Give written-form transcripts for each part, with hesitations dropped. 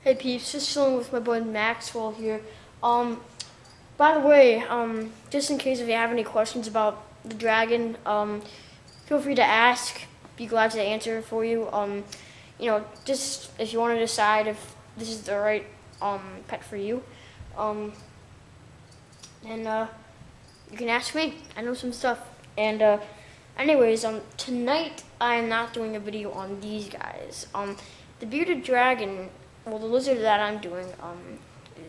Hey peeps, just chilling with my boy Maxwell here. By the way, just in case if you have any questions about the dragon, feel free to ask. Be glad to answer for you. Just if you want to decide if this is the right pet for you, then you can ask me. I know some stuff. And anyways, tonight I am not doing a video on these guys. The bearded dragon. Well, the lizard that I'm doing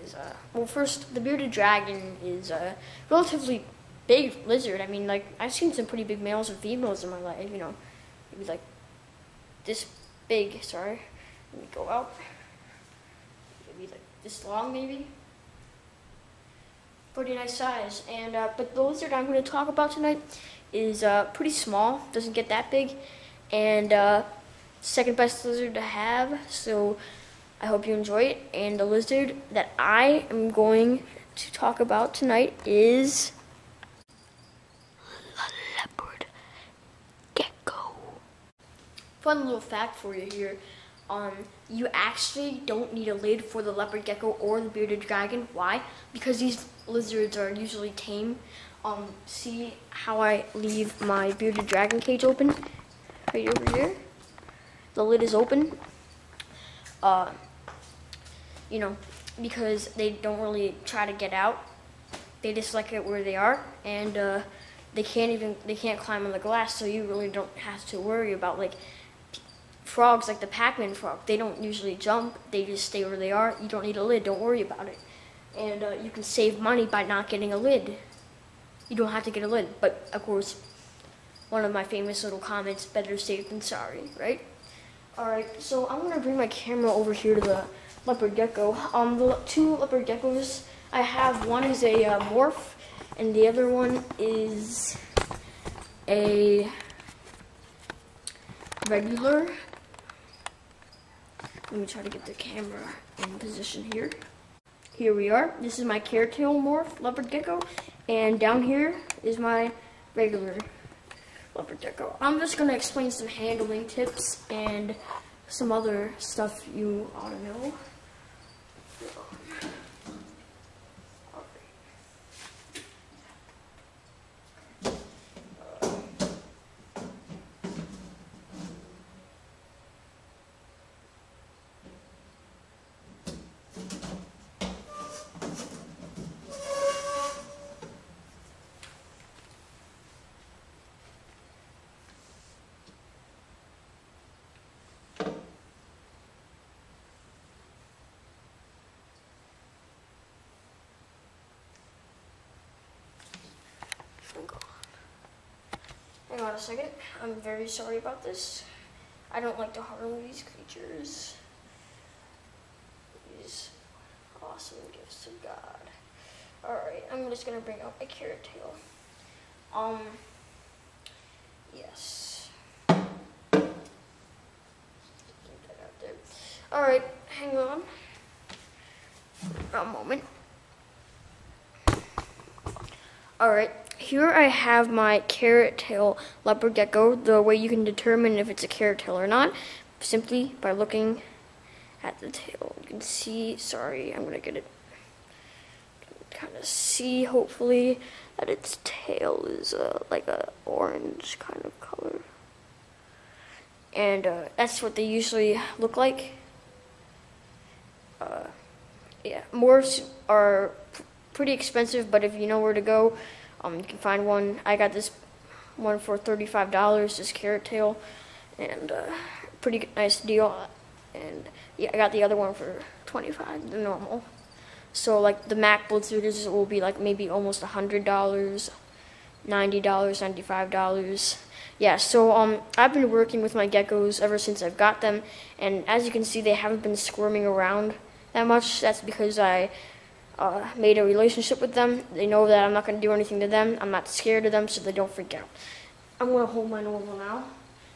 is first, the bearded dragon is a relatively big lizard. I mean, like, I've seen some pretty big males and females in my life, maybe like this big, sorry, let me go out, maybe like this long, maybe, pretty nice size. And but the lizard I'm going to talk about tonight is pretty small, doesn't get that big, and second best lizard to have, so I hope you enjoy it. And the lizard that I am going to talk about tonight is Leopard Gecko. Fun little fact for you here. You actually don't need a lid for the leopard gecko or the bearded dragon. Why? Because these lizards are usually tame. See how I leave my bearded dragon cage open? Right over here. The lid is open. Because they don't really try to get out. They just like it where they are, and they can't climb on the glass, so you really don't have to worry about like frogs, like the Pac-Man frog. They don't usually jump, they just stay where they are. You don't need a lid, don't worry about it. And you can save money by not getting a lid. You don't have to get a lid, but of course, one of my famous little comments, better safe than sorry, right? Alright, so I'm gonna bring my camera over here to the leopard gecko. The two leopard geckos I have, one is a morph, and the other one is a regular. Let me try to get the camera in position here. Here we are. This is my caretail morph leopard gecko, and down here is my regular leopard gecko. I'm just gonna explain some handling tips and some other stuff you ought to know. Hang on a second. I'm very sorry about this. I don't like to harm these creatures. These awesome gifts of God. Alright, I'm just gonna bring out my carrot tail. Yes. Keep that out there. Alright, hang on. A moment. Alright. Here I have my carrot tail leopard gecko. The way you can determine if it's a carrot tail or not, simply by looking at the tail. You can see, sorry, I'm gonna get it, kind of see, hopefully, that its tail is like a orange kind of color. And that's what they usually look like. Yeah, morphs are pretty expensive, but if you know where to go, you can find one. I got this one for $35, this carrot tail, and pretty nice deal. And yeah, I got the other one for $25, the normal. So like the Mac Blitzers will be like maybe almost $100, $90, $95. Yeah, so I've been working with my geckos ever since I've got them, and as you can see, they haven't been squirming around that much. That's because I made a relationship with them. They know that I'm not going to do anything to them. I'm not scared of them, so they don't freak out. I'm going to hold my normal now.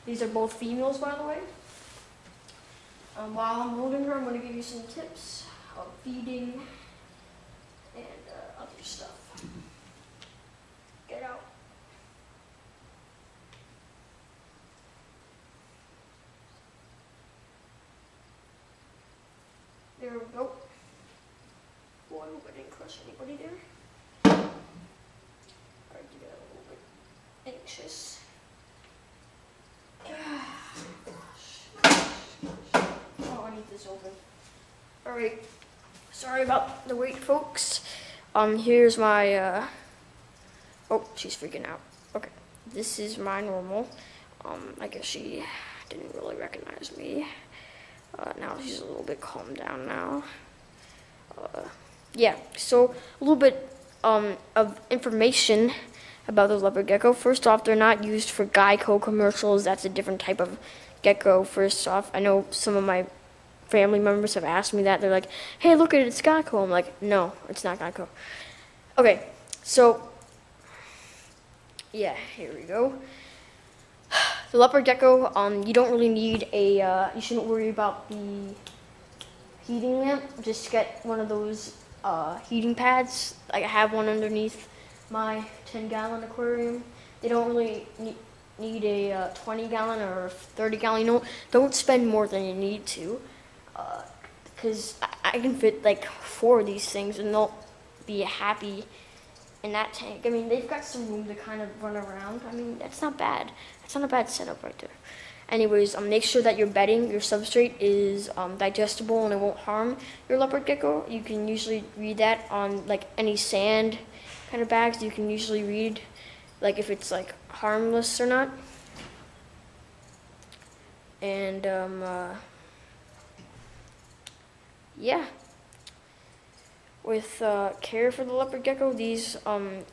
These are both females, by the way. While I'm holding her, I'm going to give you some tips of feeding and other stuff. Get out. There There we go. Boy, I hope I didn't crush anybody there. Alright, you got a little bit anxious. Oh, I need this open. Alright. Sorry about the wait, folks. Here's my, oh, she's freaking out. Okay. This is my normal. I guess she didn't really recognize me. Now she's a little bit calmed down now. Yeah, so a little bit of information about the leopard gecko. First off, they're not used for Geico commercials. That's a different type of gecko. First off, I know some of my family members have asked me that. They're like, hey, look at it, it's Geico. I'm like, no, it's not Geico. Okay, so, yeah, here we go. The leopard gecko, you don't really need a, you shouldn't worry about the heating lamp. Just get one of those heating pads. Like I have one underneath my 10-gallon aquarium. They don't really need a 20-gallon or 30-gallon. Don't spend more than you need to, because I can fit like 4 of these things and they'll be happy in that tank. I mean, they've got some room to kind of run around. I mean, that's not bad. That's not a bad setup right there. Anyways, make sure that your bedding, your substrate is digestible and it won't harm your leopard gecko. You can usually read that on like any sand kind of bags. You can usually read like if it's like harmless or not. And yeah. With care for the leopard gecko, these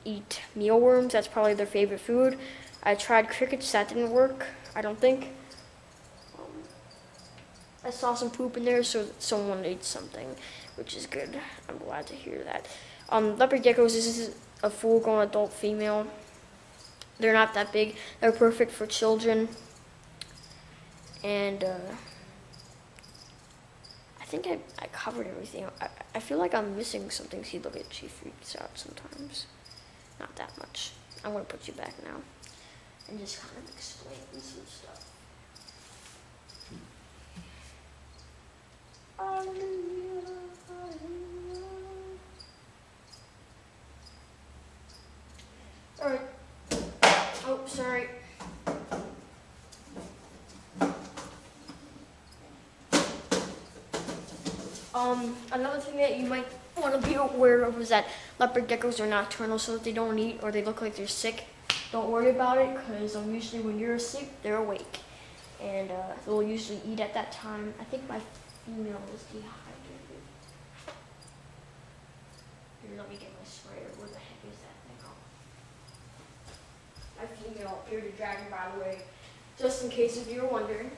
eat mealworms. That's probably their favorite food. I tried crickets, that didn't work, I don't think. I saw some poop in there, so someone ate something, which is good. I'm glad to hear that. Leopard geckos, this is a full-grown adult female. They're not that big. They're perfect for children. And I think I covered everything. I feel like I'm missing something. See, look at, she freaks out sometimes. Not that much. I'm going to put you back now and just kind of explain some stuff. Alright. Oh, sorry. Another thing that you might want to be aware of is that leopard geckos are nocturnal, so if they don't eat or they look like they're sick, don't worry about it, because usually when you're asleep, they're awake. And they'll usually eat at that time. I think my female is dehydrated. Here, let me get my sprayer. Where the heck is that thing? Oh. My female bearded dragon, by the way, just in case if you were wondering.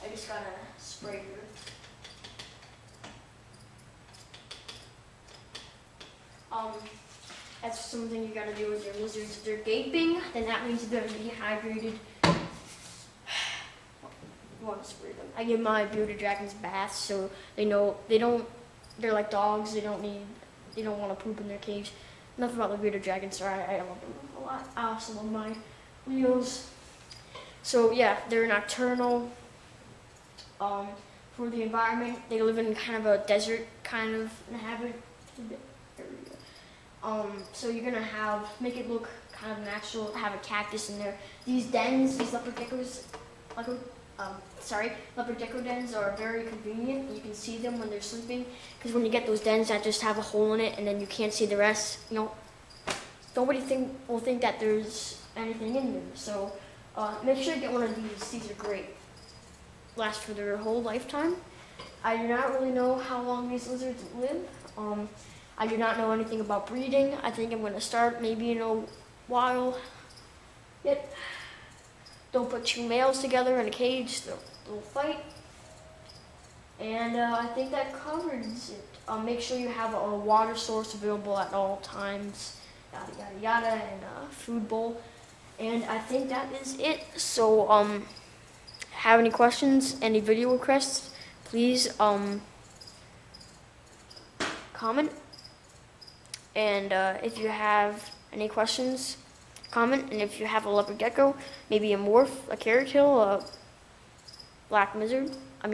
I just got a sprayer. That's something you gotta do with your lizards. If they're gaping, then that means they're dehydrated. You want to spray them. I give my bearded dragons baths, so they know they're like dogs. They don't want to poop in their cage. Enough about the bearded dragons. Sorry, I love them a lot. I also love my Leos. So yeah, they're nocturnal. For the environment, they live in kind of a desert kind of inhabit. So you're gonna make it look kind of natural, have a cactus in there. These dens, these leopard geckos, leopard gecko dens are very convenient. You can see them when they're sleeping, because when you get those dens that just have a hole in it and then you can't see the rest, nobody will think that there's anything in them. So make sure you get one of these. These are great. Last for their whole lifetime. I do not really know how long these lizards live. I do not know anything about breeding. I think I'm going to start maybe in a while. Yet, don't put 2 males together in a cage. They'll fight. And I think that covers it. Make sure you have a water source available at all times. Yada, yada, yada. And a food bowl. And I think that is it. So, have any questions, any video requests, please comment. And if you have any questions, comment. And if you have a leopard gecko, maybe a morph, a carrot hill, a black lizard,